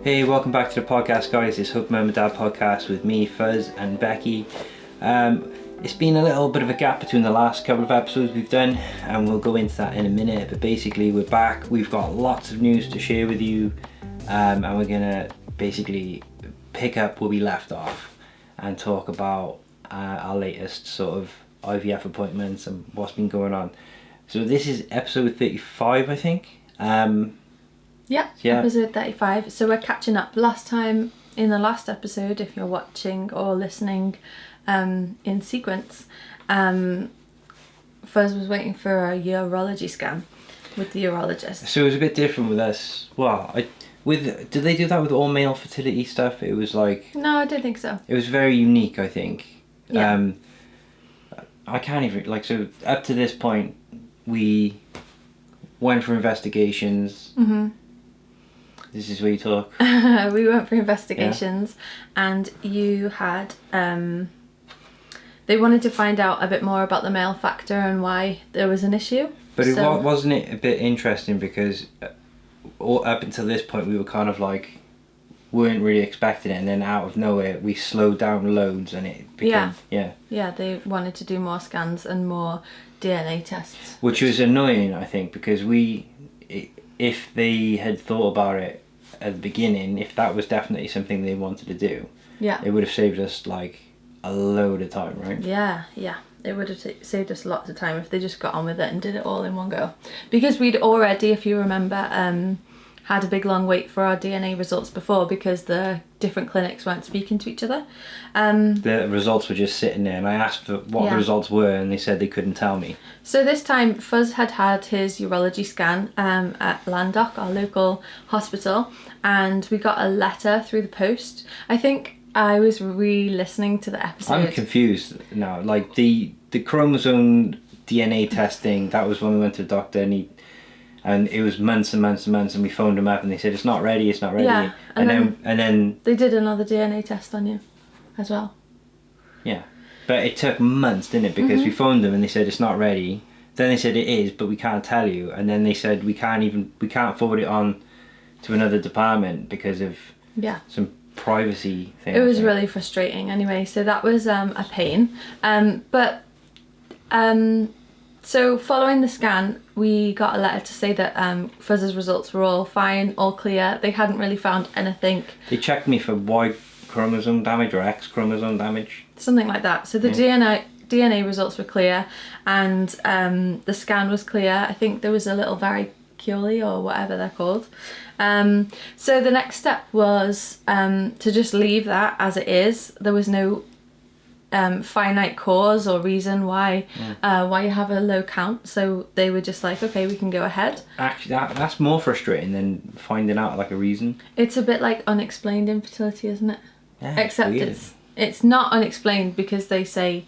Hey, welcome back to the podcast, guys. It's Hope Mum and Dad podcast with me, Fuzz, and Becky. It's been a little bit of a gap between the last couple of episodes we've done, and we'll go into that in a minute. But basically, we're back. We've got lots of news to share with you, and we're gonna basically pick up where we left off and talk about our latest sort of IVF appointments and what's been going on. So this is episode 35, I think. Yeah, episode 35. So we're catching up. Last time, in the last episode, if you're watching or listening in sequence, Fuzz was waiting for a urology scan with the urologist. So it was a bit different with us. Well, did they do that with all male fertility stuff? It was like... No, I don't think so. It was very unique, I think. Yeah. I can't even... so up to this point, we went for investigations. Mm-hmm. This is where you talk. We went for investigations, and you had... they wanted to find out a bit more about the male factor and why there was an issue. But wasn't it a bit interesting because up until this point we were kind of like weren't really expecting it, and then out of nowhere we slowed down loads and it became... Yeah, they wanted to do more scans and more DNA tests. Which was annoying, I think, because if they had thought about it at the beginning, if that was definitely something they wanted to do, it would have saved us like a load of time, right? Yeah, it would have saved us lots of time if they just got on with it and did it all in one go. Because we'd already, if you remember, had a big long wait for our DNA results before because the different clinics weren't speaking to each other. The results were just sitting there, and I asked for what the results were, and they said they couldn't tell me. So this time Fuzz had his urology scan at Landock, our local hospital, and we got a letter through the post. I think I was re-listening to the episode. I'm confused now. Like the chromosome DNA testing, that was when we went to the doctor, and it was months and months and months, and we phoned them up and they said it's not ready. Yeah, and then they did another DNA test on you as well. Yeah, but it took months, didn't it? Because we phoned them and they said it's not ready. Then they said it is, but we can't tell you. And then they said we can't forward it on to another department because of some privacy thing. It was really frustrating anyway, so that was a pain. So following the scan, we got a letter to say that Fuzz's results were all fine, all clear. They hadn't really found anything. They checked me for Y chromosome damage or X chromosome damage. Something like that. So the DNA results were clear, and the scan was clear. I think there was a little varicule or whatever they're called. So the next step was to just leave that as it is. There was no finite cause or reason why you have a low count, so they were just like, okay, we can go ahead. Actually, that's more frustrating than finding out like a reason. It's a bit like unexplained infertility, isn't it? Yeah, except it's not unexplained because they say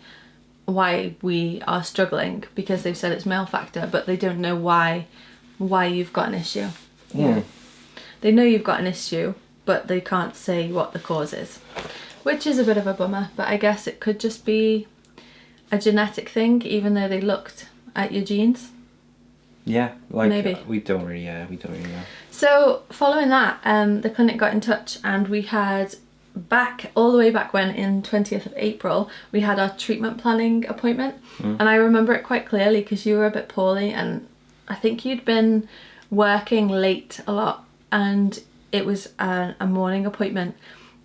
why we are struggling, because they've said it's male factor, but they don't know why you've got an issue. They know you've got an issue, but they can't say what the cause is, which is a bit of a bummer. But I guess it could just be a genetic thing, even though they looked at your genes. Yeah, like maybe. We don't really know. So following that, the clinic got in touch, and we had all the way back when, in 20th of April, we had our treatment planning appointment. And I remember it quite clearly because you were a bit poorly, and I think you'd been working late a lot, and it was a morning appointment.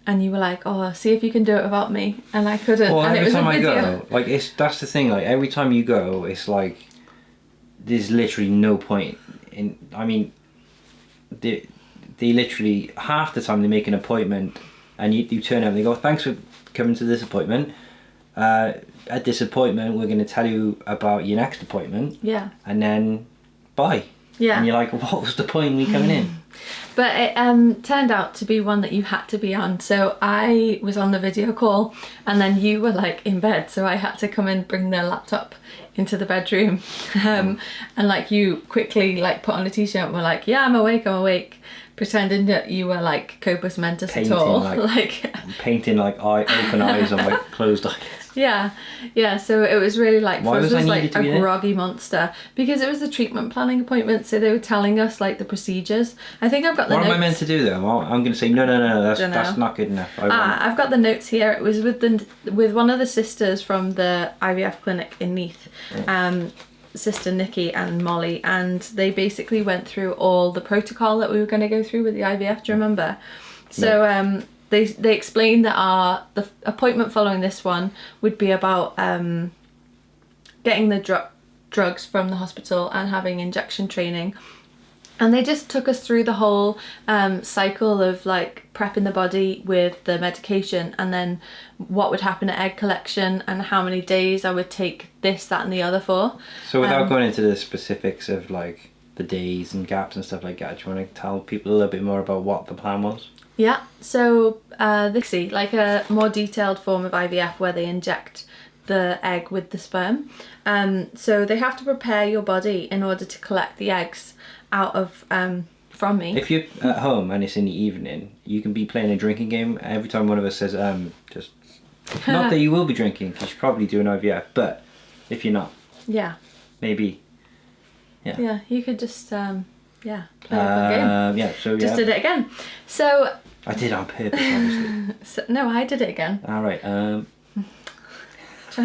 And you were like, "Oh, see if you can do it without me," and I couldn't. Well, and every it was time a video. I go, like that's the thing. Like every time you go, it's like there's literally no point in. I mean, they literally half the time they make an appointment, and you turn up and they go, "Thanks for coming to this appointment. At this appointment, we're going to tell you about your next appointment." Yeah. And then, bye. Yeah. And you're like, "What was the point of me coming in?" But it turned out to be one that you had to be on. So I was on the video call, and then you were like in bed, so I had to come and bring the laptop into the bedroom. And like you quickly like put on a t-shirt and were like, "Yeah, I'm awake," pretending that you were like Copus Mentis at all. Painting like open eyes on like closed eyes. Yeah. So it was really like Why Fuzz was I was like needed to be a there? groggy monster because it was the treatment planning appointment. So they were telling us like the procedures. I think I've got the What notes. am I meant to do then? Well, I'm going to say no. Dunno. That's not good enough. I want... I've got the notes here. It was with one of the sisters from the IVF clinic in Neath, Sister Nikki and Molly, and they basically went through all the protocol that we were going to go through with the IVF. Do you remember? So they explained that the appointment following this one would be about getting the drugs from the hospital and having injection training. And they just took us through the whole cycle of like prepping the body with the medication, and then what would happen at egg collection and how many days I would take this, that and the other for. So without going into the specifics of like the days and gaps and stuff like that, do you want to tell people a little bit more about what the plan was? Yeah, so this is like a more detailed form of IVF where they inject the egg with the sperm. So they have to prepare your body in order to collect the eggs out of from me. If you're at home and it's in the evening, you can be playing a drinking game. Every time one of us says, just... Not that you will be drinking, because you're probably doing IVF, but if you're not, Yeah. maybe... Yeah, you could just, play a fun game. Yeah, so Just did it again. So... I did on purpose, obviously. No, I did it again. Alright, Trying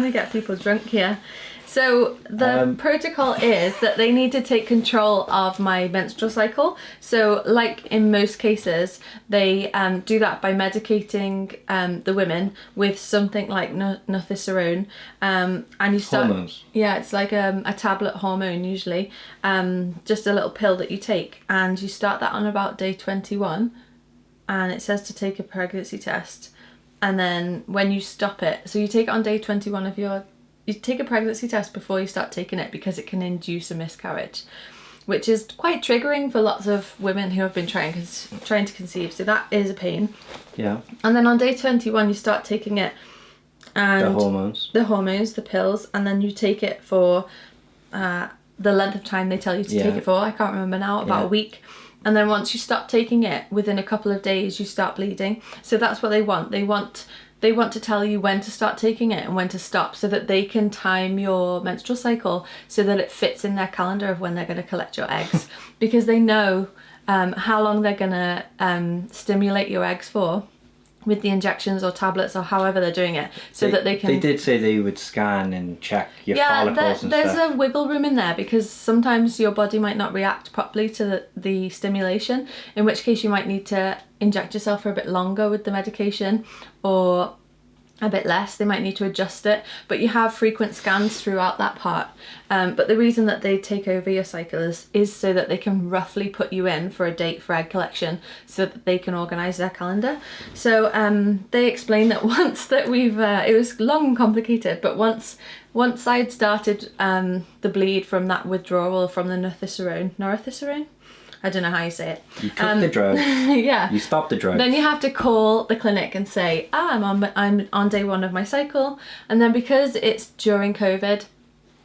to get people drunk here. So the protocol is that they need to take control of my menstrual cycle. So like in most cases, they do that by medicating the women with something like northisterone. And you start... Hormones. Yeah, it's like a tablet hormone usually. Just a little pill that you take. And you start that on about day 21. And it says to take a pregnancy test. And then when you stop it, so you take it on day 21 of you take a pregnancy test before you start taking it because it can induce a miscarriage, which is quite triggering for lots of women who have been trying to conceive. So that is a pain. Yeah. And then on day 21 you start taking it. And The hormones, the pills, and then you take it for the length of time they tell you to take it for. I can't remember now, about a week. And then once you stop taking it, within a couple of days, you start bleeding. So that's what they want. They want to tell you when to start taking it and when to stop so that they can time your menstrual cycle so that it fits in their calendar of when they're going to collect your eggs. Because they know how long they're going to stimulate your eggs for with the injections or tablets or however they're doing it, so that they can... They did say they would scan and check your follicles and there's stuff. a wiggle room in there because sometimes your body might not react properly to the stimulation, in which case you might need to inject yourself for a bit longer with the medication, or a bit less. They might need to adjust it, but you have frequent scans throughout that part. But the reason that they take over your cycle is so that they can roughly put you in for a date for egg collection so that they can organise their calendar. So they explained that once that we've, it was long and complicated, but once I'd started the bleed from that withdrawal from the northisterone? I don't know how you say it. You took the drug. Yeah. You stopped the drug. Then you have to call the clinic and say, I'm on day 1 of my cycle. And then because it's during COVID,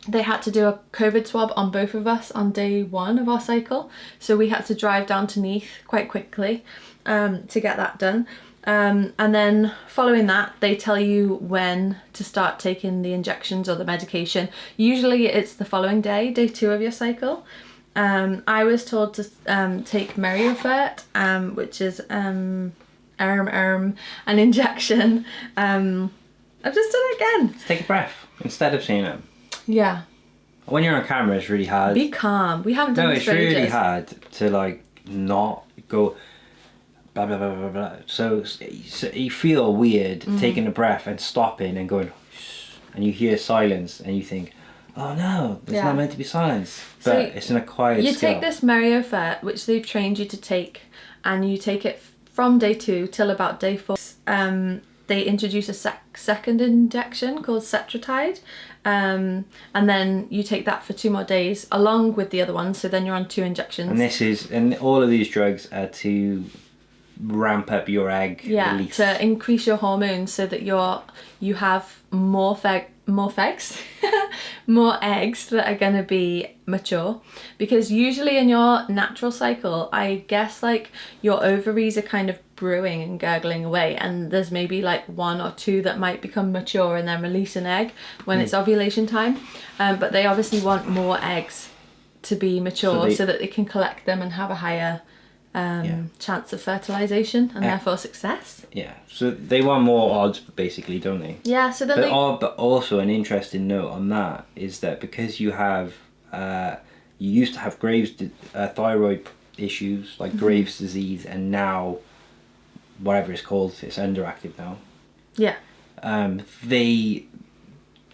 they had to do a COVID swab on both of us on day 1 of our cycle. So we had to drive down to Neath quite quickly to get that done. And then following that, they tell you when to start taking the injections or the medication. Usually it's the following day, day 2 of your cycle. I was told to take Meriofert, which is an injection. I've just done it again. Take a breath instead of saying it. Yeah. When you're on camera, it's really hard. Be calm. We haven't done No, this it's for really ages. hard to like not go blah blah blah blah blah. So you feel weird taking a breath and stopping and going, and you hear silence and you think, oh no, there's not meant to be silence. But So it's an acquired You skill. take this Meriofert, which they've trained you to take, and you take it from day 2 till about day 4. They introduce a second injection called Cetrotide, and then you take that for 2 more days along with the other one. So then you're on 2 injections. And all of these drugs are to ramp up your egg release. To increase your hormones so that you have more more eggs, more eggs that are going to be mature, because usually in your natural cycle, I guess like your ovaries are kind of brewing and gurgling away, and there's maybe like 1 or 2 that might become mature and then release an egg when it's ovulation time, but they obviously want more eggs to be mature so that they can collect them and have a higher chance of fertilization and therefore success. Yeah, so they want more odds basically, don't they? Yeah, so then but also an interesting note on that is that because you have you used to have Graves thyroid issues like Graves disease, and now whatever it's called, it's underactive now. Yeah. They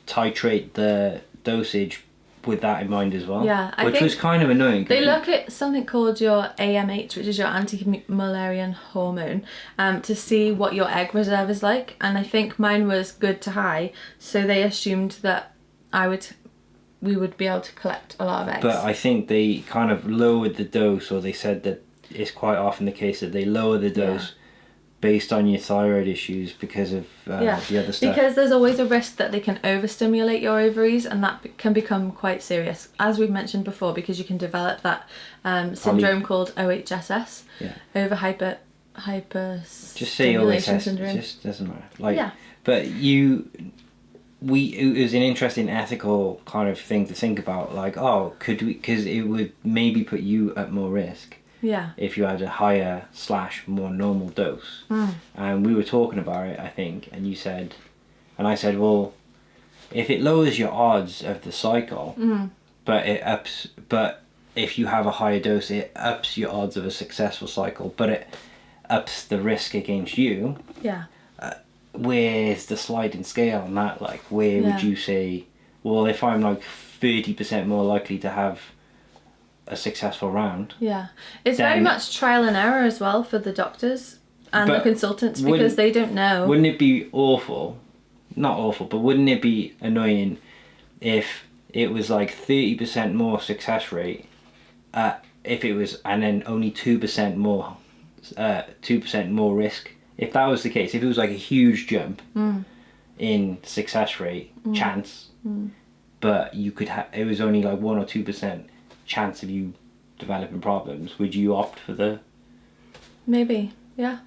titrate the dosage with that in mind as well. Yeah, which was kind of annoying. They look at something called your AMH, which is your anti-Mullerian hormone, to see what your egg reserve is like. And I think mine was good to high, so they assumed that we would be able to collect a lot of eggs. But I think they kind of lowered the dose, or they said that it's quite often the case that they lower the dose based on your thyroid issues because of the other stuff. Because there's always a risk that they can overstimulate your ovaries, and that can become quite serious, as we've mentioned before, because you can develop that syndrome called OHSS, over hyper just say OHSS syndrome. It just doesn't matter. But it was an interesting ethical kind of thing to think about, like, could we, because it would maybe put you at more risk if you had a higher / more normal dose. And we were talking about it, I think, and you said, and I said, well, if it lowers your odds of the cycle, but if you have a higher dose, it ups your odds of a successful cycle, but it ups the risk against you. Where's the sliding scale on that? Like, where would you say, well, if I'm like 30% more likely to have a successful round? It's very much trial and error as well for the doctors and the consultants, because they don't know. Wouldn't it be awful? Not awful, but wouldn't it be annoying if it was like 30% more success rate, if it was, and then only 2% more, 2% more risk? If that was the case, if it was like a huge jump in success rate chance, but you could it was only like 1 or 2% chance of you developing problems, would you opt for the? Maybe, yeah.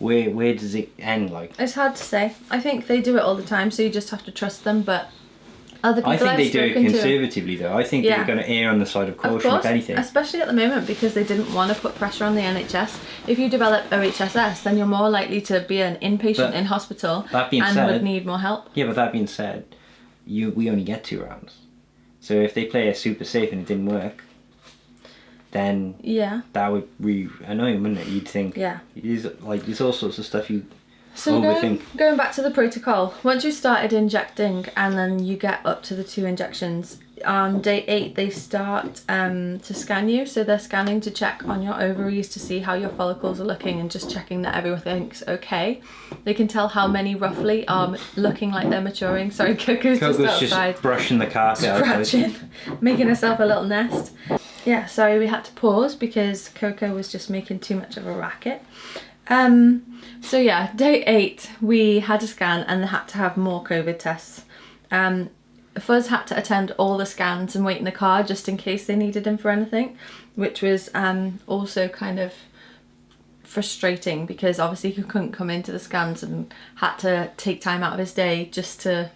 Where does it end? Like, it's hard to say. I think they do it all the time, so you just have to trust them. But other people, I think they do it conservatively, though. I think they're going to err on the side of caution, if anything. Especially at the moment, because they didn't want to put pressure on the NHS. If you develop OHSS, then you're more likely to be an inpatient in hospital would need more help. Yeah, but that being said, we only get 2 rounds. So if they play it super safe and it didn't work, then that would be annoying, wouldn't it? You'd think, there's all sorts of stuff you overthink. Going back to the protocol, once you started injecting and then you get up to the 2 injections, on day 8 they start to scan you. So they're scanning to check on your ovaries to see how your follicles are looking and just checking that everything's okay. They can tell how many roughly are looking like they're maturing. Sorry, Coco's just outside. Just brushing the carpet outside. Making herself a little nest. Yeah, sorry, we had to pause because Coco was just making too much of a racket. So yeah, day 8 we had a scan and they had to have more COVID tests. Fuzz had to attend all the scans and wait in the car just in case they needed him for anything, which was also kind of frustrating because obviously he couldn't come into the scans and had to take time out of his day just to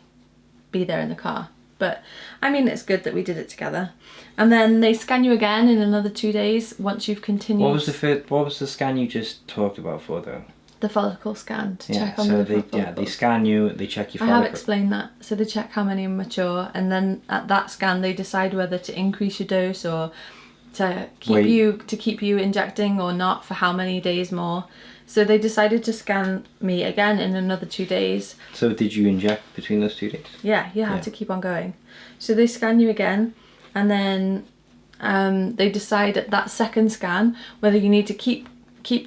be there in the car. But I mean, it's good that we did it together. And then they scan you again in another 2 days once you've continued. What was the scan you just talked about for, though? The follicle scan to check on the follicles. Yeah, they scan you, they check your follicle. I have explained that. So they check how many are mature, and then at that scan they decide whether to increase your dose or to keep you injecting or not for how many days more. So they decided to scan me again in another 2 days. So did you inject between those 2 days? Yeah, you have to keep on going. So they scan you again, and then they decide at that second scan whether you need to keep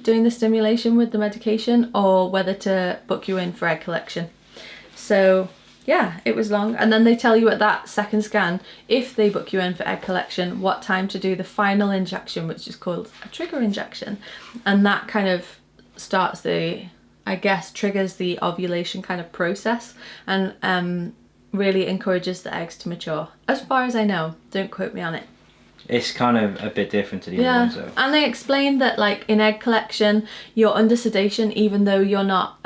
doing the stimulation with the medication or whether to book you in for egg collection. So yeah, it was long. And then they tell you at that second scan, if they book you in for egg collection, what time to do the final injection, which is called a trigger injection. And that kind of triggers the ovulation kind of process. And really encourages the eggs to mature. As far as I know, don't quote me on it. It's kind of a bit different to the other ones though. And they explained that like in egg collection, you're under sedation even though you're not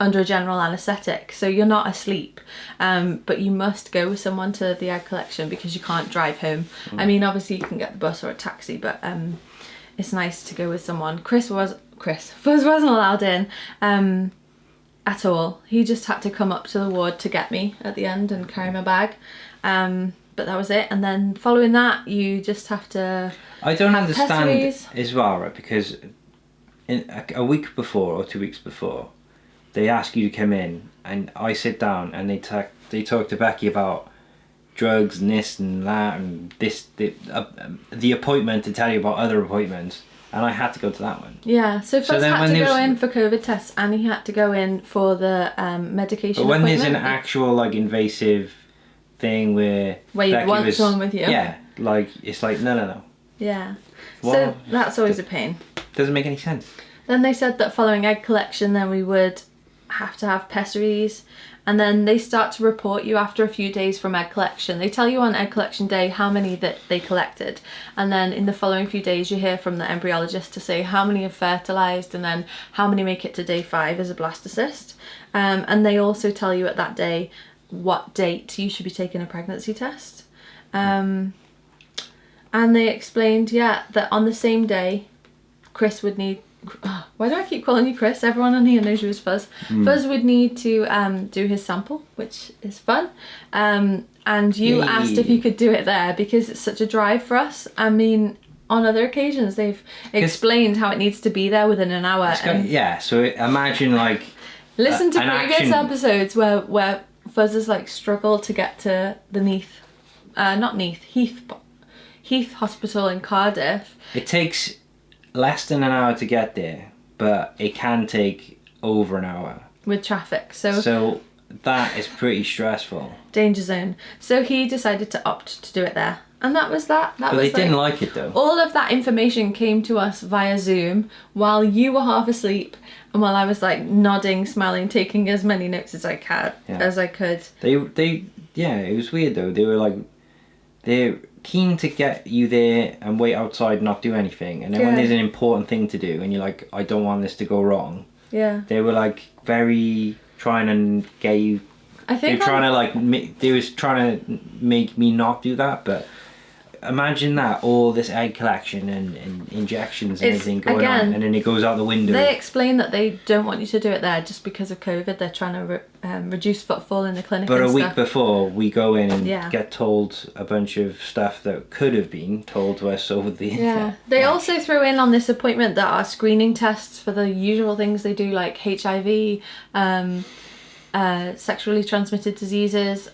under a general anaesthetic, so you're not asleep, but you must go with someone to the egg collection because you can't drive home. I mean, obviously you can get the bus or a taxi, but it's nice to go with someone. Fuzz wasn't allowed in at all. He just had to come up to the ward to get me at the end and carry my bag, but that was it. And then following that, you just have to I don't understand pessaries. as well, right, because in a week before or 2 weeks before, they ask you to come in, and I sit down and they talk to Becky about drugs and this and that and the appointment to tell you about other appointments, and I had to go to that one. Yeah, so Fuzz then had when to go there's- in for COVID tests, and he had to go in for the medication But when there's an appointment. actual like invasive thing where Where you'd Becky want was, someone with you. yeah, like it's like no, Yeah. Well, So that's always a pain. doesn't make any sense. Then they said that following egg collection, then we would have to have pessaries, and then they start to report you after a few days from egg collection. They tell you on egg collection day how many that they collected, and then in the following few days you hear from the embryologist to say how many have fertilised and then how many make it to day 5 as a blastocyst. And they also tell you at that day what date you should be taking a pregnancy test. And they explained, that on the same day Chris would need... why do I keep calling you Chris? Everyone on here knows you as Fuzz. Fuzz would need to do his sample, which is fun. And you asked if you could do it there because it's such a drive for us. I mean, on other occasions they've explained how it needs to be there within an hour. So imagine like listen to an previous action- episodes where Fuzz has like struggled to get to the Heath Hospital in Cardiff. It takes less than an hour to get there, but it can take over an hour. With traffic, so that is pretty stressful. danger zone. So he decided to opt to do it there, and that was that. But they didn't like it though. All of that information came to us via Zoom while you were half asleep, and while I was like nodding, smiling, taking as many notes as I could. It was weird though. They were like, they're keen to get you there and wait outside and not do anything, and then when there's an important thing to do and you're like, I don't want this to go wrong, they were like very trying to get you. I think they was trying to make me not do that. But imagine that, all this egg collection and injections and everything going on, and then it goes out the window. They explain that they don't want you to do it there just because of COVID. They're trying to reduce footfall in the clinic. But and a week stuff. before, we go in and get told a bunch of stuff that could have been told to us over the internet. They also threw in on this appointment that are screening tests for the usual things they do, like HIV, sexually transmitted diseases,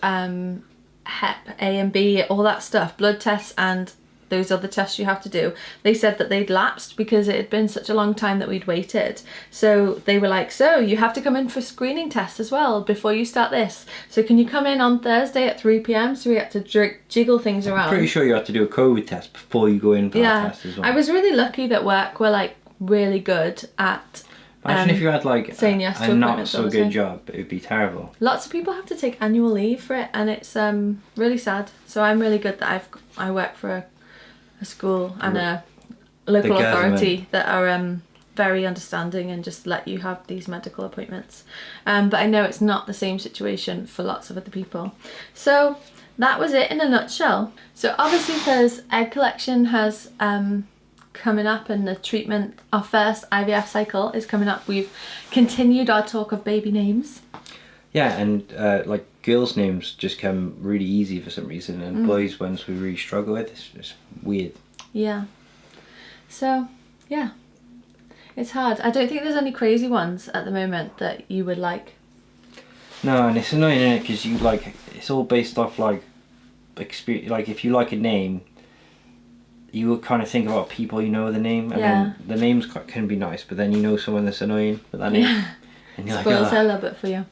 Hep A and B, all that stuff, blood tests and those other tests you have to do. They said that they'd lapsed because it had been such a long time that we'd waited. So they were like, so you have to come in for screening tests as well before you start this. So can you come in on Thursday at 3 p.m? So we had to jiggle things around. Pretty sure you have to do a COVID test before you go in for that test as well. I was really lucky that work were like really good at Imagine if you had like saying yes to a not appointments all so the time. good job, it would be terrible. Lots of people have to take annual leave for it, and it's really sad. So I'm really good that I work for a school and a local authority that are very understanding and just let you have these medical appointments. But I know it's not the same situation for lots of other people. So that was it in a nutshell. So obviously there's egg collection has coming up, and the treatment, our first IVF cycle is coming up. We've continued our talk of baby names. Yeah, and like girls' names just come really easy for some reason, and boys' ones we really struggle with. It's weird. Yeah. So, yeah. It's hard. I don't think there's any crazy ones at the moment that you would like. No, and it's annoying, isn't it? Because you like, it's all based off like experience. Like if you like a name, you would kind of think about people you know the name, and then the names can be nice, but then you know someone that's annoying with that name, and you're spoils like, a little bit for you.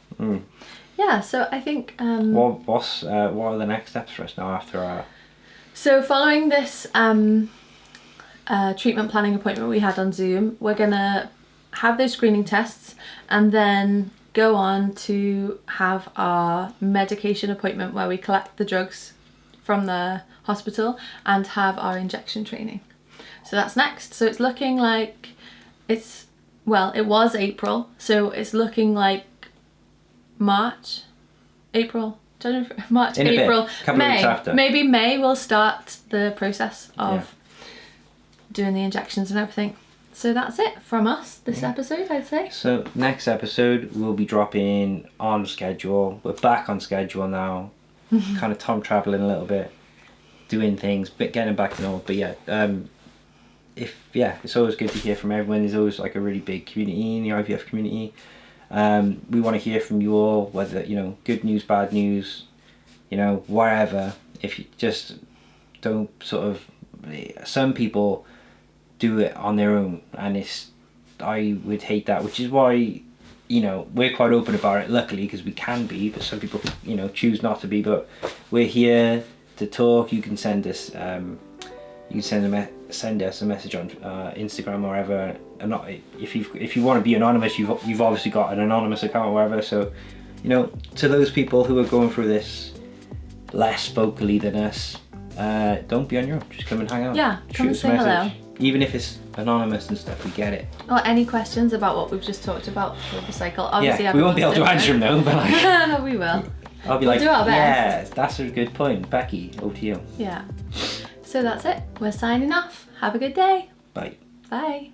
Yeah, so I think what are the next steps for us now after our... So following this treatment planning appointment we had on Zoom, we're gonna have those screening tests, and then go on to have our medication appointment where we collect the drugs from the hospital and have our injection training. So that's next. So it's looking like it was April, so it's looking like March, April, January, March, In a April, bit, couple of May. weeks after. Maybe May we'll start the process of doing the injections and everything. So that's it from us this episode, I'd say. So next episode we'll be dropping on schedule. We're back on schedule now. Kind of time traveling a little bit, doing things, but getting back to normal. But it's always good to hear from everyone. There's always like a really big community in the IVF community. We want to hear from you all, whether good news, bad news, wherever. If you just don't some people do it on their own, and I would hate that, which is why we're quite open about it, luckily, because we can be, but some people choose not to be. But we're here to talk. You can send us send us a message on Instagram or wherever. And not if you want to be anonymous, you've obviously got an anonymous account or whatever. So to those people who are going through this less vocally than us, don't be on your own. Just come and hang out. Yeah, come and Shoot us a say message. hello. Even if it's anonymous and stuff, we get it. Or any questions about what we've just talked about with the cycle. Obviously, We won't be able to answer them though, but like, we will. I'll be We'll like, do our best. yeah, that's a good point. Becky, over to you. Yeah. So that's it. We're signing off. Have a good day. Bye. Bye.